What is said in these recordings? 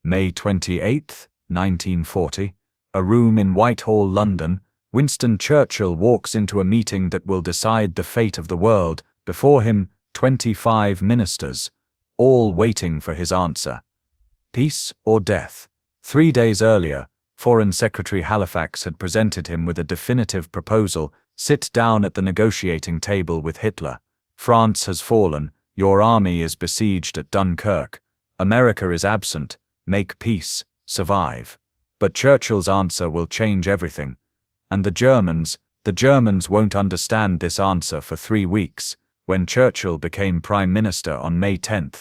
May 28, 1940. A room in Whitehall, London. Winston Churchill walks into a meeting that will decide the fate of the world. Before him, 25 ministers, all waiting for his answer. Peace or death? 3 days earlier, Foreign Secretary Halifax had presented him with a definitive proposal: sit down at the negotiating table with Hitler. France has fallen, your army is besieged at Dunkirk, America is absent, make peace, survive. But Churchill's answer will change everything. And the Germans won't understand this answer for 3 weeks. When Churchill became Prime Minister on May 10,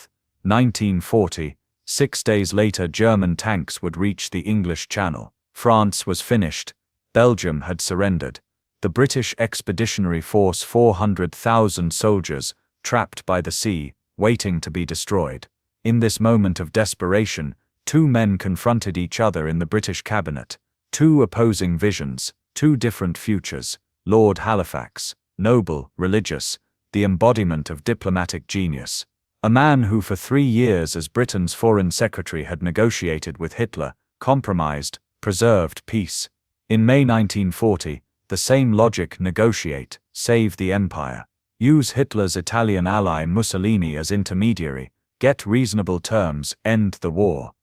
1940, 6 days later German tanks would reach the English Channel. France was finished. Belgium had surrendered. The British Expeditionary Force, 400,000 soldiers, trapped by the sea, waiting to be destroyed. In this moment of desperation, 2 men confronted each other in the British cabinet. 2 opposing visions, 2 different futures. Lord Halifax, noble, religious, the embodiment of diplomatic genius. A man who for 3 years as Britain's Foreign Secretary had negotiated with Hitler, compromised, preserved peace. In May 1940, the same logic: negotiate, save the empire. Use Hitler's Italian ally Mussolini as intermediary, get reasonable terms, end the war.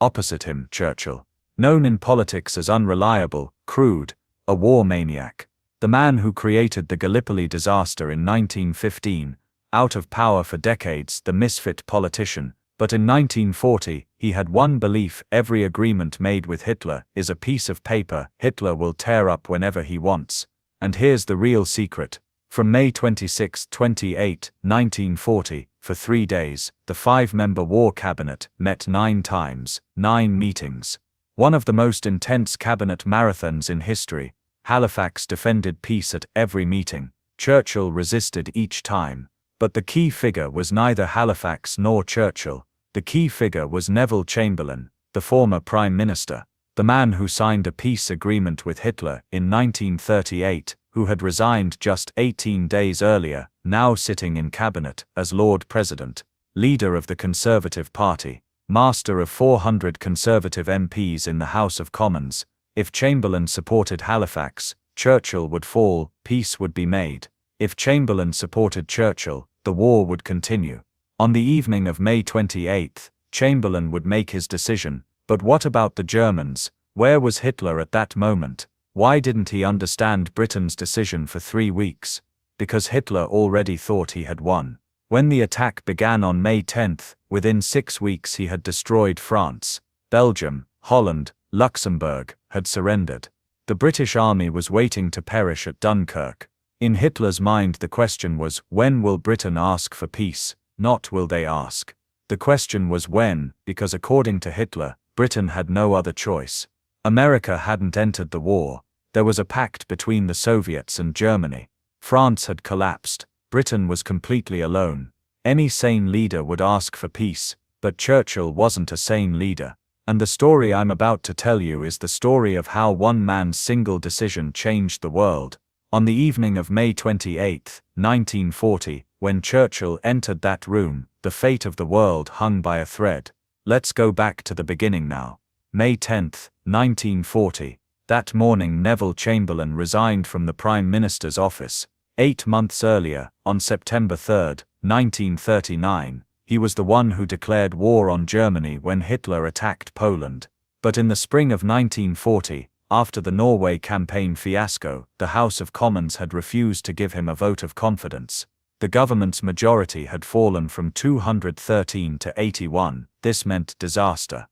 Opposite him, Churchill, known in politics as unreliable, crude, a war maniac. The man who created the Gallipoli disaster in 1915, out of power for decades, the misfit politician. But in 1940, he had one belief: every agreement made with Hitler is a piece of paper Hitler will tear up whenever he wants. And here's the real secret. From May 26-28, 1940, for 3 days, the 5-member War Cabinet met 9 times, 9 meetings. One of the most intense cabinet marathons in history. Halifax defended peace at every meeting. Churchill resisted each time. But the key figure was neither Halifax nor Churchill. The key figure was Neville Chamberlain, the former Prime Minister, the man who signed a peace agreement with Hitler in 1938, who had resigned just 18 days earlier, now sitting in cabinet as Lord President, leader of the Conservative Party, master of 400 Conservative MPs in the House of Commons. If Chamberlain supported Halifax, Churchill would fall, peace would be made. If Chamberlain supported Churchill, the war would continue. On the evening of May 28, Chamberlain would make his decision. But what about the Germans? Where was Hitler at that moment? Why didn't he understand Britain's decision for 3 weeks? Because Hitler already thought he had won. When the attack began on May 10, within 6 weeks he had destroyed France. Belgium, Holland, Luxembourg had surrendered. The British army was waiting to perish at Dunkirk. In Hitler's mind the question was, when will Britain ask for peace? Not will they ask. The question was when, because according to Hitler, Britain had no other choice. America hadn't entered the war. There was a pact between the Soviets and Germany. France had collapsed. Britain was completely alone. Any sane leader would ask for peace, but Churchill wasn't a sane leader. And the story I'm about to tell you is the story of how one man's single decision changed the world. On the evening of May 28, 1940, when Churchill entered that room, the fate of the world hung by a thread. Let's go back to the beginning now. May 10, 1940. That morning Neville Chamberlain resigned from the Prime Minister's office. 8 months earlier, on September 3, 1939, he was the one who declared war on Germany when Hitler attacked Poland. But in the spring of 1940, after the Norway campaign fiasco, the House of Commons had refused to give him a vote of confidence. The government's majority had fallen from 213 to 81. This meant disaster.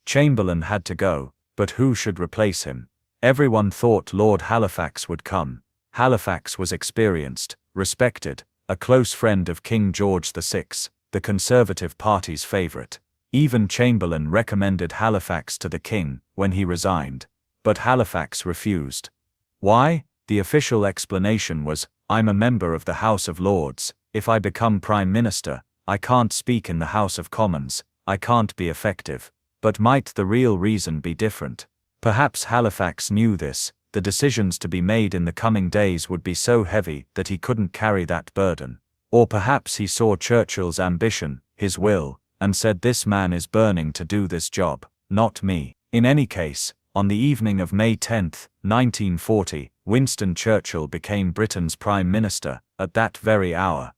Chamberlain had to go, but who should replace him? Everyone thought Lord Halifax would come. Halifax was experienced, respected, a close friend of King George VI, the Conservative Party's favourite. Even Chamberlain recommended Halifax to the king when he resigned. But Halifax refused. Why? The official explanation was, I'm a member of the House of Lords. If I become Prime Minister, I can't speak in the House of Commons. I can't be effective. But might the real reason be different? Perhaps Halifax knew this. The decisions to be made in the coming days would be so heavy that he couldn't carry that burden. Or perhaps he saw Churchill's ambition, his will, and said this man is burning to do this job, not me. In any case, on the evening of May 10, 1940, Winston Churchill became Britain's Prime Minister, at that very hour.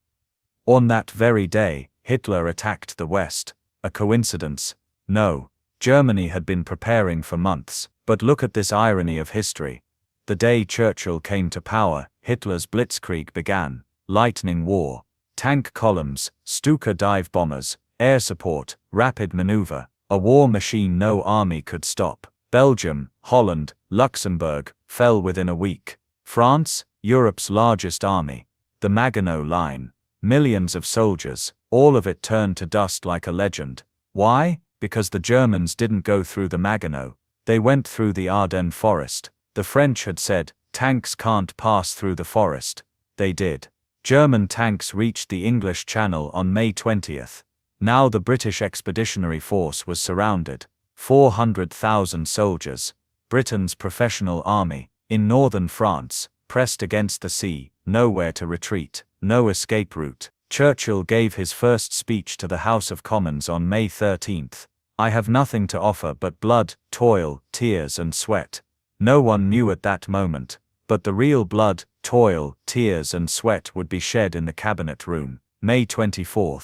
On that very day, Hitler attacked the West. A coincidence? No. Germany had been preparing for months, but look at this irony of history. The day Churchill came to power, Hitler's blitzkrieg began. Lightning war. Tank columns, Stuka dive bombers, air support, rapid maneuver, a war machine no army could stop. Belgium, Holland, Luxembourg, fell within a week. France, Europe's largest army. The Maginot Line. Millions of soldiers, all of it turned to dust like a legend. Why? Because the Germans didn't go through the Maginot. They went through the Ardennes forest. The French had said, tanks can't pass through the forest. They did. German tanks reached the English Channel on May 20th. Now the British Expeditionary Force was surrounded. 400,000 soldiers, Britain's professional army, in northern France, pressed against the sea, nowhere to retreat, no escape route. Churchill gave his first speech to the House of Commons on May 13. I have nothing to offer but blood, toil, tears and sweat. No one knew at that moment, but the real blood, toil, tears and sweat would be shed in the cabinet room. May 24.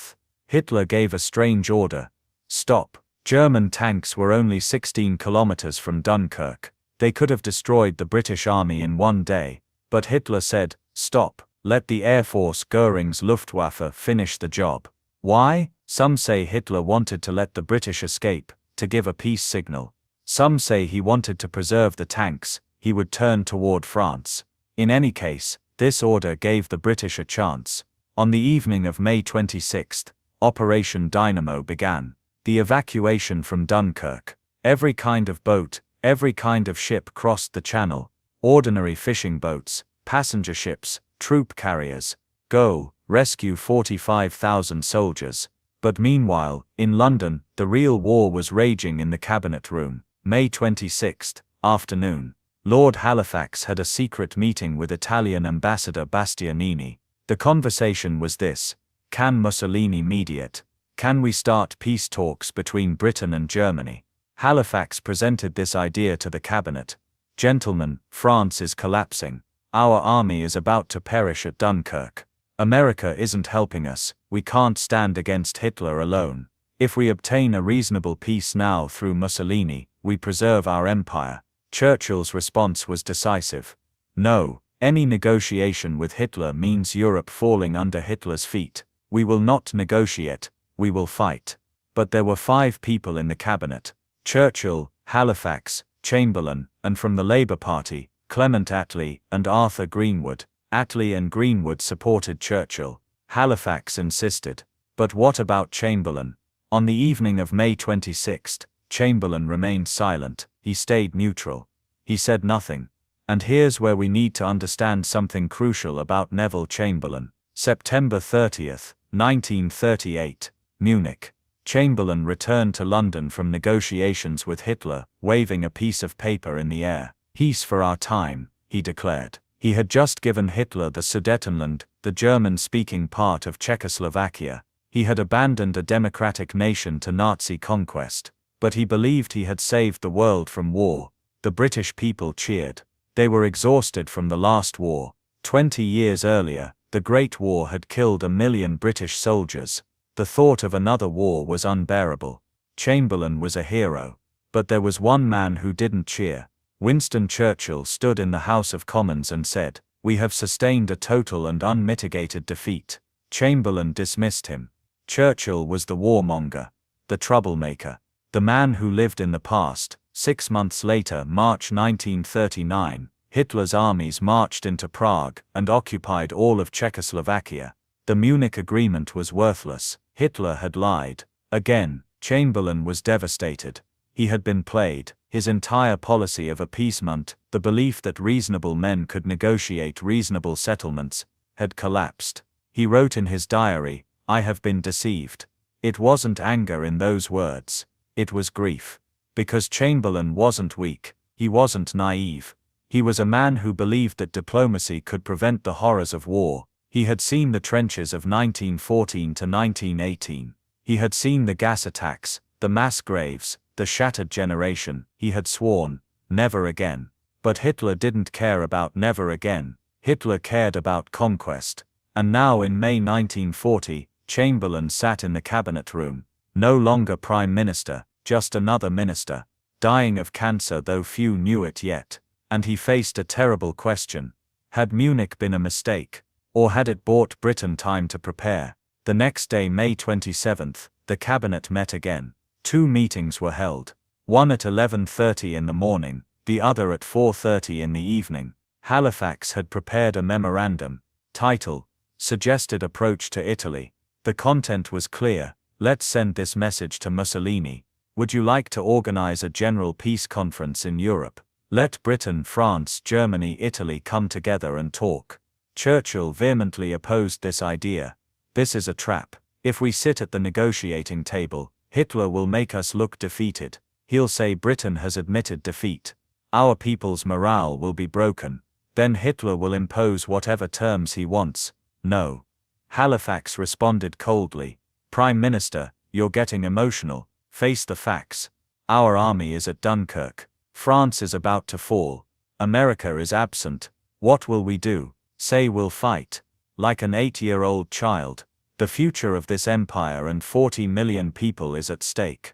Hitler gave a strange order. Stop. German tanks were only 16 kilometers from Dunkirk. They could have destroyed the British army in one day. But Hitler said, stop, let the Air Force Göring's Luftwaffe finish the job. Why? Some say Hitler wanted to let the British escape, to give a peace signal. Some say he wanted to preserve the tanks, he would turn toward France. In any case, this order gave the British a chance. On the evening of May 26, Operation Dynamo began. The evacuation from Dunkirk. Every kind of boat, every kind of ship crossed the channel. Ordinary fishing boats, passenger ships, troop carriers. Goal, rescue 45,000 soldiers. But meanwhile, in London, the real war was raging in the cabinet room. May 26, afternoon. Lord Halifax had a secret meeting with Italian Ambassador Bastianini. The conversation was this: can Mussolini mediate? Can we start peace talks between Britain and Germany? Halifax presented this idea to the cabinet. Gentlemen, France is collapsing. Our army is about to perish at Dunkirk. America isn't helping us, we can't stand against Hitler alone. If we obtain a reasonable peace now through Mussolini, we preserve our empire. Churchill's response was decisive. No, any negotiation with Hitler means Europe falling under Hitler's feet. We will not negotiate. We will fight. But there were 5 people in the cabinet: Churchill, Halifax, Chamberlain, and from the Labour Party, Clement Attlee and Arthur Greenwood. Attlee and Greenwood supported Churchill. Halifax insisted. But what about Chamberlain? On the evening of May 26, Chamberlain remained silent. He stayed neutral. He said nothing. And here's where we need to understand something crucial about Neville Chamberlain. September 30, 1938. Munich. Chamberlain returned to London from negotiations with Hitler, waving a piece of paper in the air. Peace for our time, he declared. He had just given Hitler the Sudetenland, the German-speaking part of Czechoslovakia. He had abandoned a democratic nation to Nazi conquest. But he believed he had saved the world from war. The British people cheered. They were exhausted from the last war. 20 years earlier, the Great War had killed 1 million British soldiers. The thought of another war was unbearable. Chamberlain was a hero. But there was one man who didn't cheer. Winston Churchill stood in the House of Commons and said, "We have sustained a total and unmitigated defeat." Chamberlain dismissed him. Churchill was the warmonger, the troublemaker, the man who lived in the past. 6 months later, March 1939, Hitler's armies marched into Prague and occupied all of Czechoslovakia. The Munich Agreement was worthless. Hitler had lied. Again, Chamberlain was devastated. He had been played. His entire policy of appeasement, the belief that reasonable men could negotiate reasonable settlements, had collapsed. He wrote in his diary, "I have been deceived." It wasn't anger in those words. It was grief. Because Chamberlain wasn't weak. He wasn't naive. He was a man who believed that diplomacy could prevent the horrors of war. He had seen the trenches of 1914 to 1918. He had seen the gas attacks, the mass graves, the shattered generation. He had sworn, never again. But Hitler didn't care about never again. Hitler cared about conquest. And now in May 1940, Chamberlain sat in the cabinet room, no longer prime minister, just another minister, dying of cancer though few knew it yet. And he faced a terrible question. Had Munich been a mistake? Or had it bought Britain time to prepare? The next day, May 27th, the cabinet met again. 2 meetings were held. One at 11:30 in the morning, the other at 4:30 in the evening. Halifax had prepared a memorandum, title, Suggested Approach to Italy. The content was clear. Let's send this message to Mussolini. Would you like to organize a general peace conference in Europe? Let Britain, France, Germany, Italy come together and talk. Churchill vehemently opposed this idea. This is a trap. If we sit at the negotiating table, Hitler will make us look defeated. He'll say Britain has admitted defeat. Our people's morale will be broken. Then Hitler will impose whatever terms he wants. No. Halifax responded coldly. Prime Minister, you're getting emotional. Face the facts. Our army is at Dunkirk. France is about to fall. America is absent. What will we do? Say we'll fight. Like an 8-year-old child. The future of this empire and 40 million people is at stake.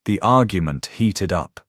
The argument heated up.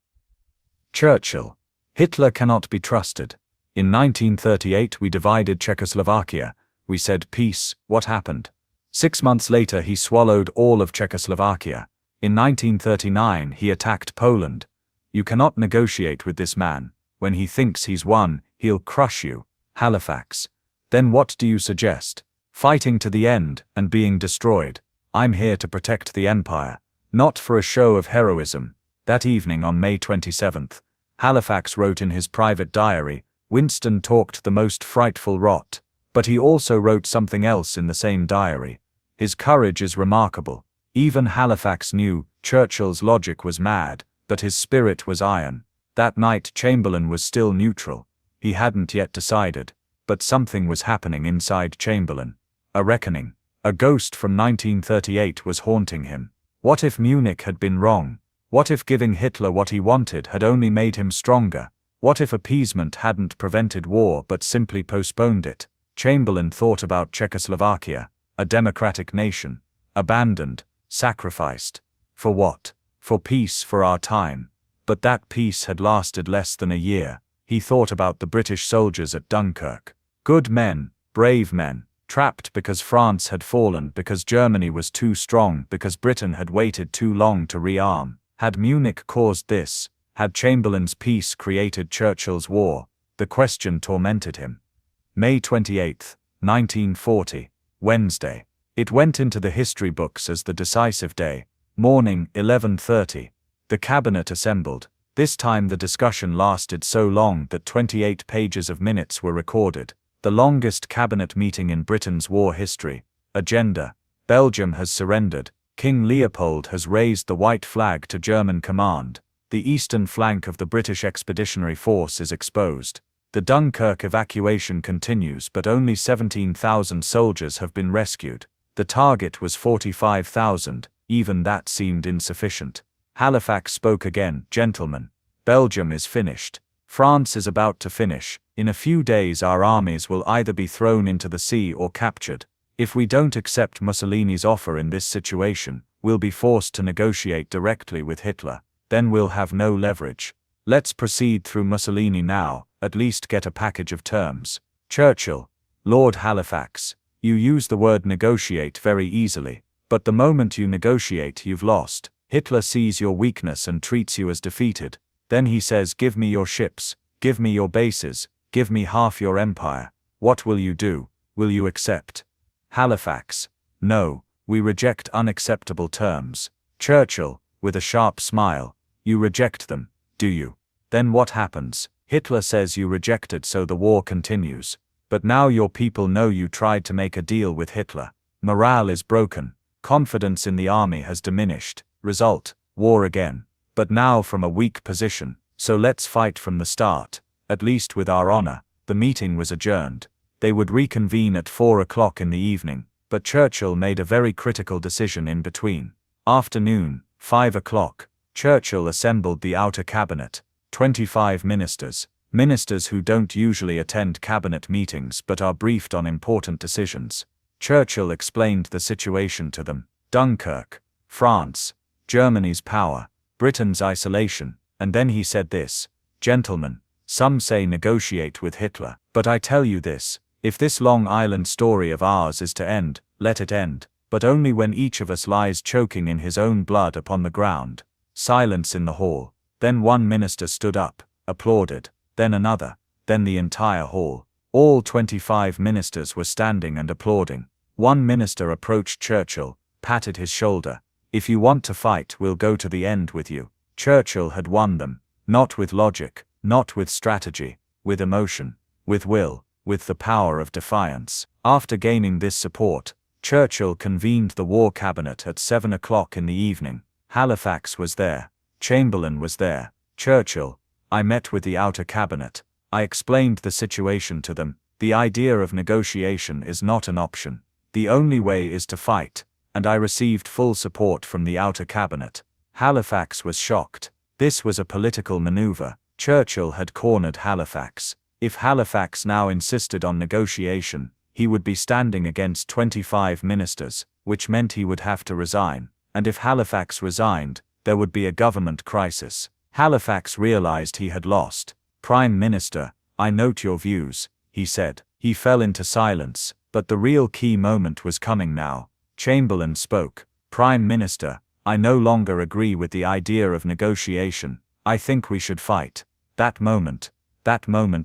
Churchill. Hitler cannot be trusted. In 1938 we divided Czechoslovakia. We said peace. What happened? 6 months later he swallowed all of Czechoslovakia. In 1939 he attacked Poland. You cannot negotiate with this man. When he thinks he's won, he'll crush you. Halifax. Then what do you suggest? Fighting to the end and being destroyed. I'm here to protect the empire, not for a show of heroism. That evening on May 27th, Halifax wrote in his private diary, Winston talked the most frightful rot. But he also wrote something else in the same diary. His courage is remarkable. Even Halifax knew Churchill's logic was mad, but his spirit was iron. That night Chamberlain was still neutral. He hadn't yet decided. But something was happening inside Chamberlain. A reckoning. A ghost from 1938 was haunting him. What if Munich had been wrong? What if giving Hitler what he wanted had only made him stronger? What if appeasement hadn't prevented war but simply postponed it? Chamberlain thought about Czechoslovakia, a democratic nation, abandoned, sacrificed. For what? For peace for our time. But that peace had lasted less than a year. He thought about the British soldiers at Dunkirk. Good men, brave men, trapped because France had fallen, because Germany was too strong, because Britain had waited too long to rearm. Had Munich caused this? Had Chamberlain's peace created Churchill's war? The question tormented him. May 28, 1940, Wednesday. It went into the history books as the decisive day. Morning, 11:30. The cabinet assembled. This time the discussion lasted so long that 28 pages of minutes were recorded. The longest cabinet meeting in Britain's war history. Agenda. Belgium has surrendered. King Leopold has raised the white flag to German command. The eastern flank of the British Expeditionary Force is exposed. The Dunkirk evacuation continues, but only 17,000 soldiers have been rescued. The target was 45,000, even that seemed insufficient. Halifax spoke again. Gentlemen, Belgium is finished. France is about to finish. In a few days our armies will either be thrown into the sea or captured. If we don't accept Mussolini's offer in this situation, we'll be forced to negotiate directly with Hitler. Then we'll have no leverage. Let's proceed through Mussolini now, at least get a package of terms. Churchill. Lord Halifax. You use the word negotiate very easily, but the moment you negotiate you've lost. Hitler sees your weakness and treats you as defeated. Then he says, give me your ships, give me your bases, give me half your empire. What will you do? Will you accept? Halifax. No, we reject unacceptable terms. Churchill, with a sharp smile. You reject them, do you? Then what happens? Hitler says you rejected, so the war continues. But now your people know you tried to make a deal with Hitler. Morale is broken. Confidence in the army has diminished. Result, war again. But now from a weak position, so let's fight from the start, at least with our honor. The meeting was adjourned. They would reconvene at 4 o'clock in the evening, but Churchill made a very critical decision in between. Afternoon, 5 o'clock. Churchill assembled the outer cabinet, 25 ministers, ministers who don't usually attend cabinet meetings but are briefed on important decisions. Churchill explained the situation to them: Dunkirk, France, Germany's power, Britain's isolation, and then he said this: "Gentlemen, some say negotiate with Hitler, but I tell you this, if this Long Island story of ours is to end, let it end, but only when each of us lies choking in his own blood upon the ground." Silence in the hall. Then one minister stood up, applauded, then another, then the entire hall. All 25 ministers were standing and applauding. One minister approached Churchill, patted his shoulder. "If you want to fight, we'll go to the end with you." Churchill had won them, not with logic, not with strategy, with emotion, with will, with the power of defiance. After gaining this support, Churchill convened the war cabinet at 7 o'clock in the evening. Halifax was there. Chamberlain was there. Churchill: "I met with the outer cabinet. I explained the situation to them. The idea of negotiation is not an option. The only way is to fight, and I received full support from the outer cabinet." Halifax was shocked. This was a political maneuver. Churchill had cornered Halifax. If Halifax now insisted on negotiation, he would be standing against 25 ministers, which meant he would have to resign. And if Halifax resigned, there would be a government crisis. Halifax realized he had lost. "Prime Minister, I note your views," he said. He fell into silence, but the real key moment was coming now. Chamberlain spoke. "Prime Minister, I no longer agree with the idea of negotiation. I think we should fight." That moment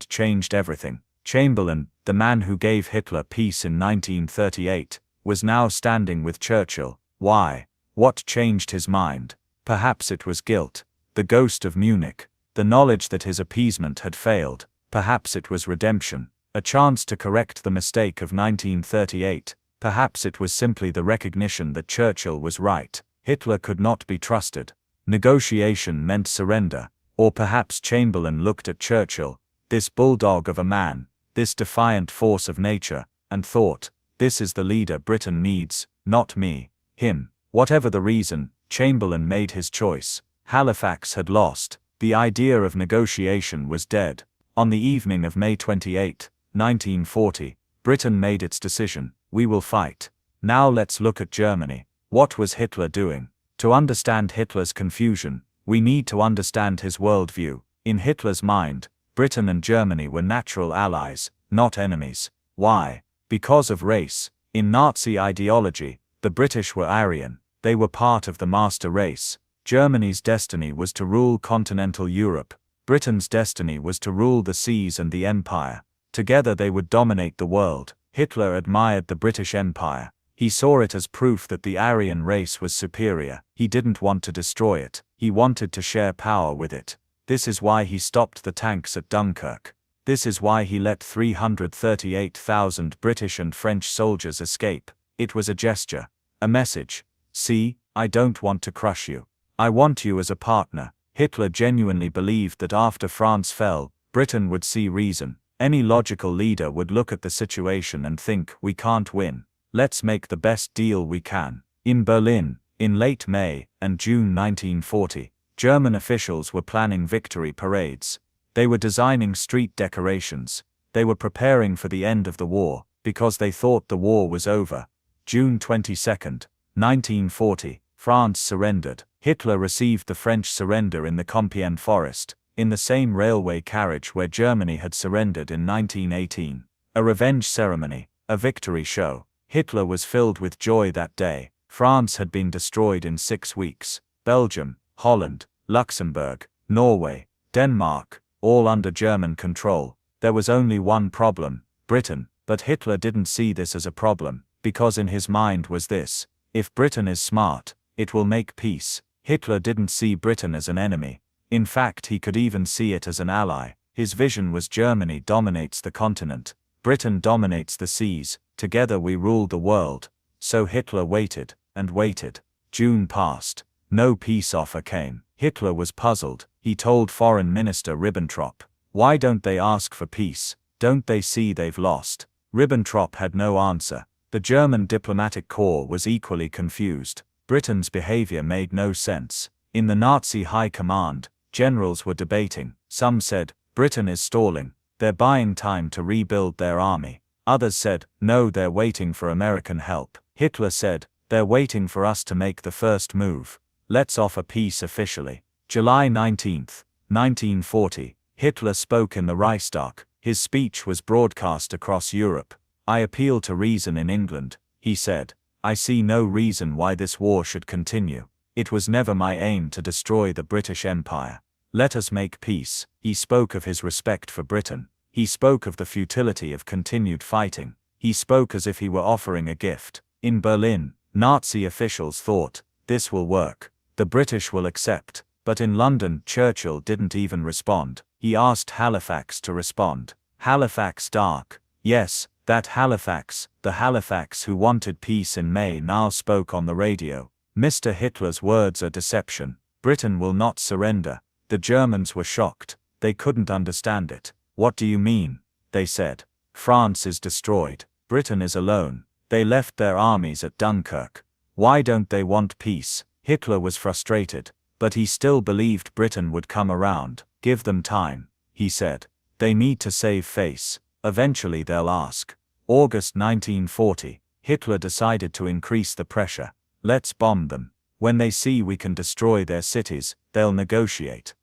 changed everything. Chamberlain, the man who gave Hitler peace in 1938, was now standing with Churchill. Why? What changed his mind? Perhaps it was guilt, the ghost of Munich, the knowledge that his appeasement had failed. Perhaps it was redemption, a chance to correct the mistake of 1938. Perhaps it was simply the recognition that Churchill was right. Hitler could not be trusted. Negotiation meant surrender. Or perhaps Chamberlain looked at Churchill, this bulldog of a man, this defiant force of nature, and thought, "This is the leader Britain needs, not me, him." Whatever the reason, Chamberlain made his choice. Halifax had lost. The idea of negotiation was dead. On the evening of May 28, 1940, Britain made its decision: we will fight. Now let's look at Germany. What was Hitler doing? To understand Hitler's confusion, we need to understand his worldview. In Hitler's mind, Britain and Germany were natural allies, not enemies. Why? Because of race. In Nazi ideology, the British were Aryan. They were part of the master race. Germany's destiny was to rule continental Europe. Britain's destiny was to rule the seas and the empire. Together they would dominate the world. Hitler admired the British Empire. He saw it as proof that the Aryan race was superior. He didn't want to destroy it. He wanted to share power with it. This is why he stopped the tanks at Dunkirk. This is why he let 338,000 British and French soldiers escape. It was a gesture, a message. "See, I don't want to crush you. I want you as a partner." Hitler genuinely believed that after France fell, Britain would see reason. Any logical leader would look at the situation and think, "We can't win. Let's make the best deal we can." In Berlin, in late May and June 1940, German officials were planning victory parades. They were designing street decorations. They were preparing for the end of the war, because they thought the war was over. June 22, 1940, France surrendered. Hitler received the French surrender in the Compiègne forest, in the same railway carriage where Germany had surrendered in 1918. A revenge ceremony, a victory show. Hitler was filled with joy that day. France had been destroyed in 6 weeks. Belgium, Holland, Luxembourg, Norway, Denmark, all under German control. There was only one problem: Britain. But Hitler didn't see this as a problem, because in his mind was this: if Britain is smart, it will make peace. Hitler didn't see Britain as an enemy. In fact, he could even see it as an ally. His vision was Germany dominates the continent, Britain dominates the seas, together we rule the world. So Hitler waited, and waited. June passed. No peace offer came. Hitler was puzzled. He told Foreign Minister Ribbentrop, "Why don't they ask for peace? Don't they see they've lost?" Ribbentrop had no answer. The German diplomatic corps was equally confused. Britain's behavior made no sense. In the Nazi high command, generals were debating. Some said, Britain is stalling, they're buying time to rebuild their army. Others said, no, they're waiting for American help. Hitler said, they're waiting for us to make the first move. Let's offer peace officially. July 19, 1940, Hitler spoke in the Reichstag. His speech was broadcast across Europe. I appeal to reason in England, he said. I see no reason why this war should continue. It was never my aim to destroy the British Empire. Let us make peace. He spoke of his respect for Britain. He spoke of the futility of continued fighting. He spoke as if he were offering a gift. In Berlin, Nazi officials thought, this will work. The British will accept. But in London, Churchill didn't even respond. He asked Halifax to respond. Halifax dark. Yes, that Halifax, the Halifax who wanted peace in May, now spoke on the radio. Mr. Hitler's words are deception. Britain will not surrender. The Germans were shocked. They couldn't understand it. What do you mean? They said. France is destroyed. Britain is alone. They left their armies at Dunkirk. Why don't they want peace? Hitler was frustrated, but he still believed Britain would come around. Give them time, he said. They need to save face. Eventually they'll ask. August 1940, Hitler decided to increase the pressure. Let's bomb them. When they see we can destroy their cities, they'll negotiate.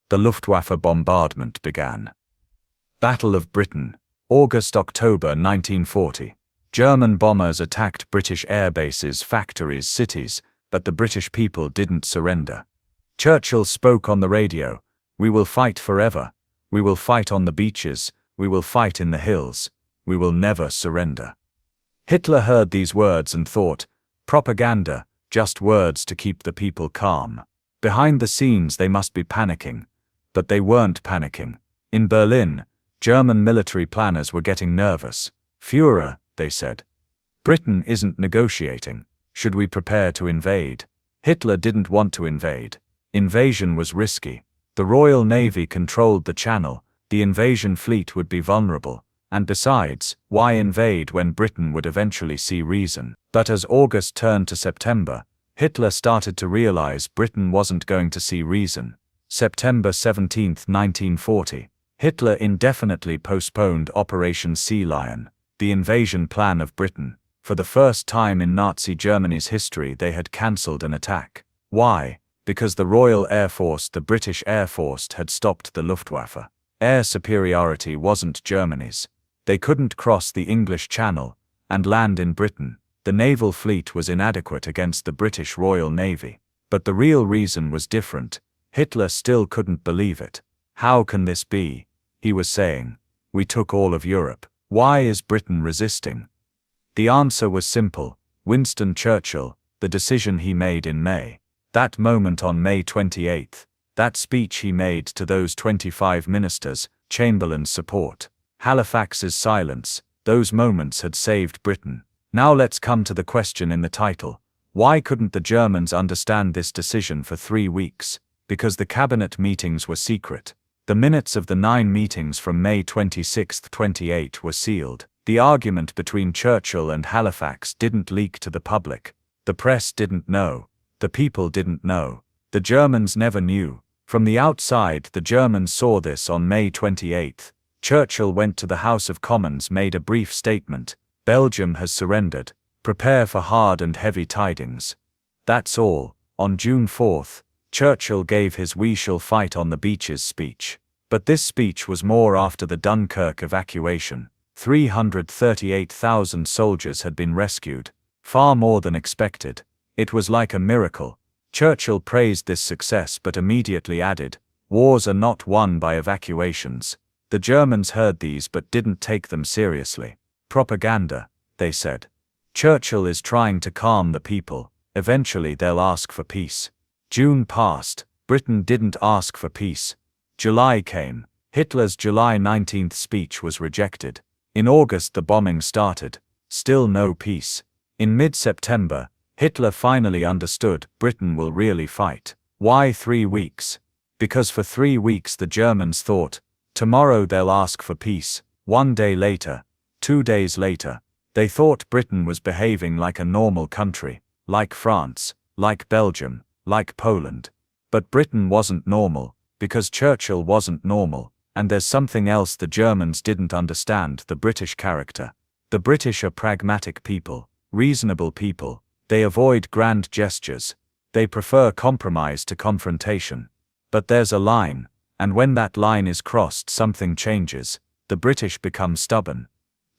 The Luftwaffe bombardment began. Battle of Britain, August-October 1940. German bombers attacked British air bases, factories, cities, but the British people didn't surrender. Churchill spoke on the radio. We will fight forever. We will fight on the beaches. We will fight in the hills. We will never surrender. Hitler heard these words and thought, propaganda, just words to keep the people calm. Behind the scenes they must be panicking. But they weren't panicking. In Berlin, German military planners were getting nervous. Führer, they said. Britain isn't negotiating. Should we prepare to invade? Hitler didn't want to invade. Invasion was risky. The Royal Navy controlled the Channel. The invasion fleet would be vulnerable. And besides, why invade when Britain would eventually see reason? But as August turned to September, Hitler started to realize Britain wasn't going to see reason. September 17, 1940. Hitler indefinitely postponed Operation Sea Lion, the invasion plan of Britain. For the first time in Nazi Germany's history they had cancelled an attack. Why? Because the Royal Air Force, the British Air Force, had stopped the Luftwaffe. Air superiority wasn't Germany's. They couldn't cross the English Channel and land in Britain. The naval fleet was inadequate against the British Royal Navy. But the real reason was different. Hitler still couldn't believe it. How can this be? He was saying. We took all of Europe. Why is Britain resisting? The answer was simple. Winston Churchill, the decision he made in May. That moment on May 28, that speech he made to those 25 ministers, Chamberlain's support, Halifax's silence, those moments had saved Britain. Now let's come to the question in the title. Why couldn't the Germans understand this decision for 3 weeks? Because the cabinet meetings were secret. The minutes of the 9 meetings from May 26-28 were sealed. The argument between Churchill and Halifax didn't leak to the public. The press didn't know. The people didn't know. The Germans never knew. From the outside, the Germans saw this on May 28. Churchill went to the House of Commons, made a brief statement. Belgium has surrendered. Prepare for hard and heavy tidings. That's all. On June 4, Churchill gave his "We shall fight on the beaches" speech. But this speech was more after the Dunkirk evacuation. 338,000 soldiers had been rescued. Far more than expected. It was like a miracle. Churchill praised this success but immediately added, wars are not won by evacuations. The Germans heard these but didn't take them seriously. Propaganda, they said. Churchill is trying to calm the people. Eventually they'll ask for peace. June passed. Britain didn't ask for peace. July came. Hitler's July 19 speech was rejected. In August the bombing started. Still no peace. In mid-September, Hitler finally understood Britain will really fight. Why 3 weeks? Because for 3 weeks the Germans thought, tomorrow they'll ask for peace. 1 day later, 2 days later, they thought Britain was behaving like a normal country, like France. like Belgium, like Poland. But Britain wasn't normal, because Churchill wasn't normal, and there's something else the Germans didn't understand: the British character. The British are pragmatic people, reasonable people. They avoid grand gestures. They prefer compromise to confrontation. But there's a line, and when that line is crossed, something changes. The British become stubborn,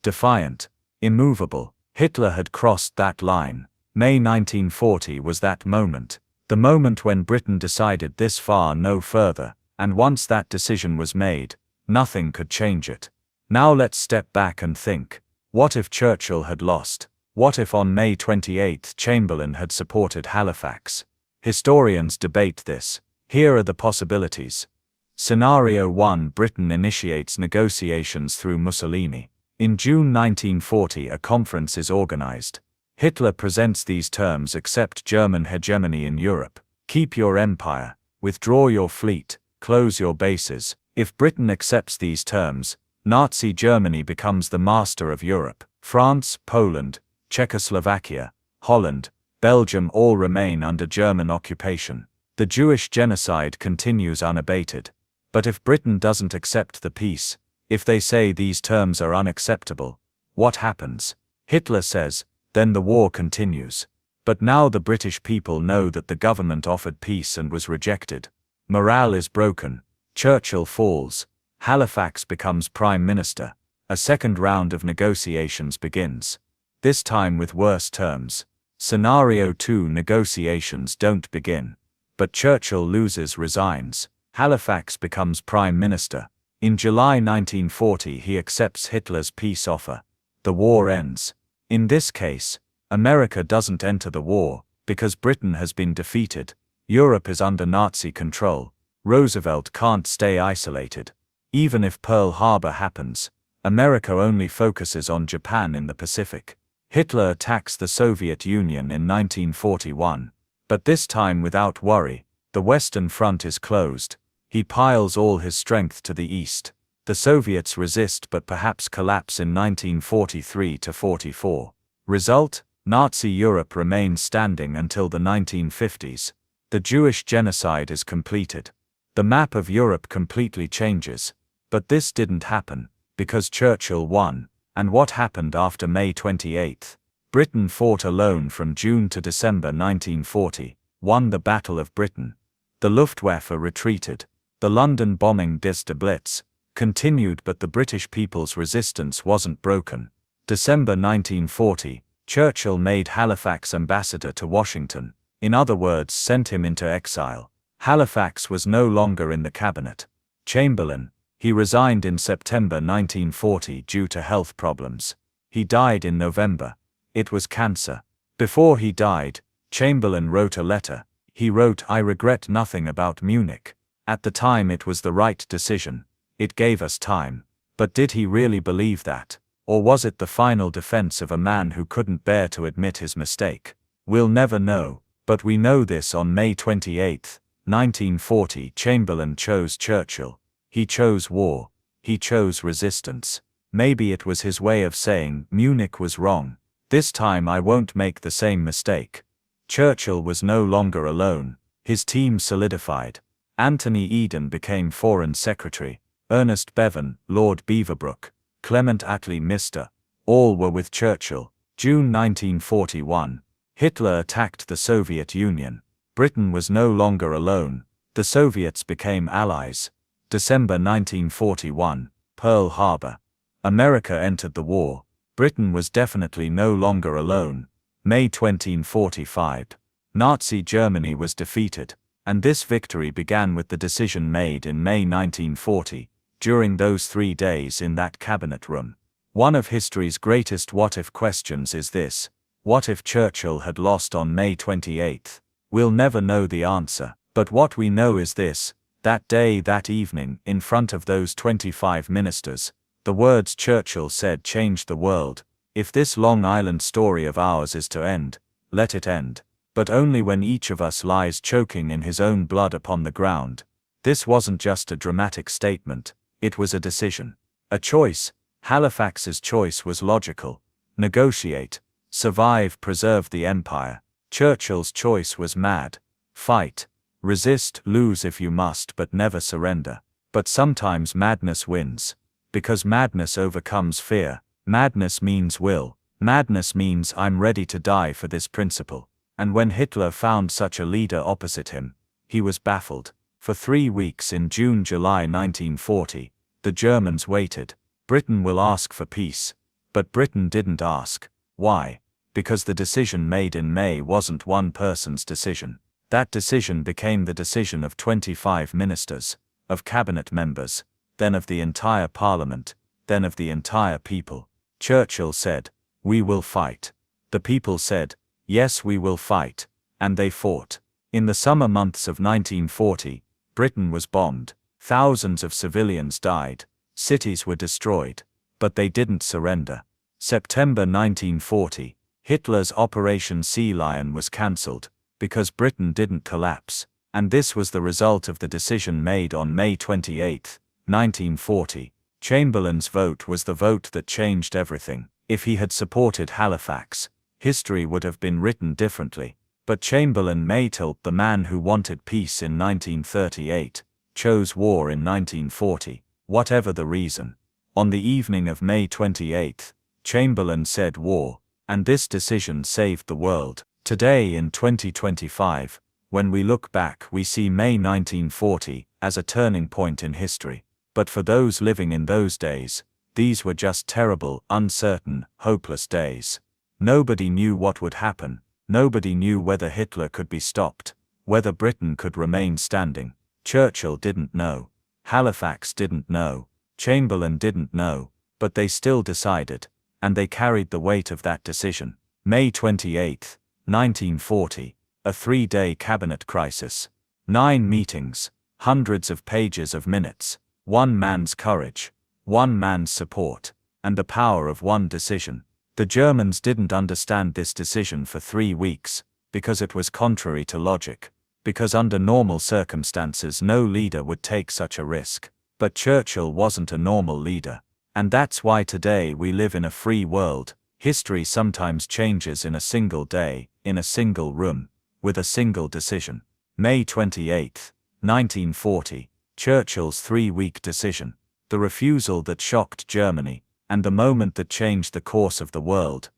defiant, immovable. Hitler had crossed that line. May 1940 was that moment. The moment when Britain decided this far, no further, and once that decision was made, nothing could change it. Now let's step back and think. What if Churchill had lost? What if on May 28 Chamberlain had supported Halifax? Historians debate this. Here are the possibilities. Scenario 1: Britain initiates negotiations through Mussolini. In June 1940 a conference is organized. Hitler presents these terms: accept German hegemony in Europe, keep your empire, withdraw your fleet, close your bases. If Britain accepts these terms, Nazi Germany becomes the master of Europe. France, Poland, Czechoslovakia, Holland, Belgium all remain under German occupation. The Jewish genocide continues unabated. But if Britain doesn't accept the peace, if they say these terms are unacceptable, what happens? Hitler says, then the war continues. But now the British people know that the government offered peace and was rejected. Morale is broken. Churchill falls. Halifax becomes Prime Minister. A second round of negotiations begins. This time with worse terms. Scenario 2: negotiations don't begin. But Churchill loses, resigns. Halifax becomes Prime Minister. In July 1940 he accepts Hitler's peace offer. The war ends. In this case, America doesn't enter the war, because Britain has been defeated. Europe is under Nazi control. Roosevelt can't stay isolated. Even if Pearl Harbor happens, America only focuses on Japan in the Pacific. Hitler attacks the Soviet Union in 1941. But this time without worry. The Western Front is closed. He piles all his strength to the east. The Soviets resist but perhaps collapse in 1943–44. Result: Nazi Europe remains standing until the 1950s. The Jewish genocide is completed. The map of Europe completely changes. But this didn't happen, because Churchill won. And what happened after May 28? Britain fought alone from June to December 1940, won the Battle of Britain. The Luftwaffe retreated. The London bombing des Blitz continued, but the British people's resistance wasn't broken. December 1940, Churchill made Halifax ambassador to Washington. In other words, sent him into exile. Halifax was no longer in the cabinet. Chamberlain, he resigned in September 1940 due to health problems. He died in November. It was cancer. Before he died, Chamberlain wrote a letter. He wrote, "I regret nothing about Munich. At the time it was the right decision. It gave us time." But did he really believe that? Or was it the final defense of a man who couldn't bear to admit his mistake? We'll never know. But we know this: on May 28, 1940, Chamberlain chose Churchill. He chose war. He chose resistance. Maybe it was his way of saying, Munich was wrong. This time I won't make the same mistake. Churchill was no longer alone. His team solidified. Anthony Eden became Foreign Secretary. Ernest Bevin, Lord Beaverbrook, Clement Attlee Mr. all were with Churchill. June 1941. Hitler attacked the Soviet Union. Britain was no longer alone. The Soviets became allies. December 1941. Pearl Harbor. America entered the war. Britain was definitely no longer alone. May 1945. Nazi Germany was defeated. And this victory began with the decision made in May 1940, during those 3 days in that cabinet room. One of history's greatest what-if questions is this: what if Churchill had lost on May 28? We'll never know the answer, but what we know is this: that day, that evening, in front of those 25 ministers, the words Churchill said changed the world. If this Long Island story of ours is to end, let it end. But only when each of us lies choking in his own blood upon the ground. This wasn't just a dramatic statement, it was a decision. A choice. Halifax's choice was logical. Negotiate. Survive, preserve the empire. Churchill's choice was mad. Fight. Resist, lose if you must, but never surrender. But sometimes madness wins. Because madness overcomes fear. Madness means will. Madness means I'm ready to die for this principle. And when Hitler found such a leader opposite him, he was baffled. For 3 weeks in June-July 1940, the Germans waited. Britain will ask for peace. But Britain didn't ask. Why? Because the decision made in May wasn't one person's decision. That decision became the decision of 25 ministers, of cabinet members, then of the entire parliament, then of the entire people. Churchill said, "We will fight." The people said, "Yes, we will fight." And they fought. In the summer months of 1940, Britain was bombed. Thousands of civilians died. Cities were destroyed. But they didn't surrender. September 1940, Hitler's Operation Sea Lion was cancelled, because Britain didn't collapse. And this was the result of the decision made on May 28, 1940. Chamberlain's vote was the vote that changed everything. If he had supported Halifax, history would have been written differently. But Chamberlain Maytilt, the man who wanted peace in 1938, chose war in 1940, whatever the reason. On the evening of May 28, Chamberlain said war, and this decision saved the world. Today in 2025, when we look back, we see May 1940 as a turning point in history. But for those living in those days, these were just terrible, uncertain, hopeless days. Nobody knew what would happen. Nobody knew whether Hitler could be stopped, whether Britain could remain standing. Churchill didn't know. Halifax didn't know. Chamberlain didn't know. But they still decided, and they carried the weight of that decision. May 28, 1940, a 3-day cabinet crisis. 9 meetings, hundreds of pages of minutes, one man's courage, one man's support, and the power of one decision. The Germans didn't understand this decision for 3 weeks, because it was contrary to logic, because under normal circumstances no leader would take such a risk. But Churchill wasn't a normal leader. And that's why today we live in a free world. History sometimes changes in a single day, in a single room, with a single decision. May 28, 1940, Churchill's 3-week decision. The refusal that shocked Germany, and the moment that changed the course of the world.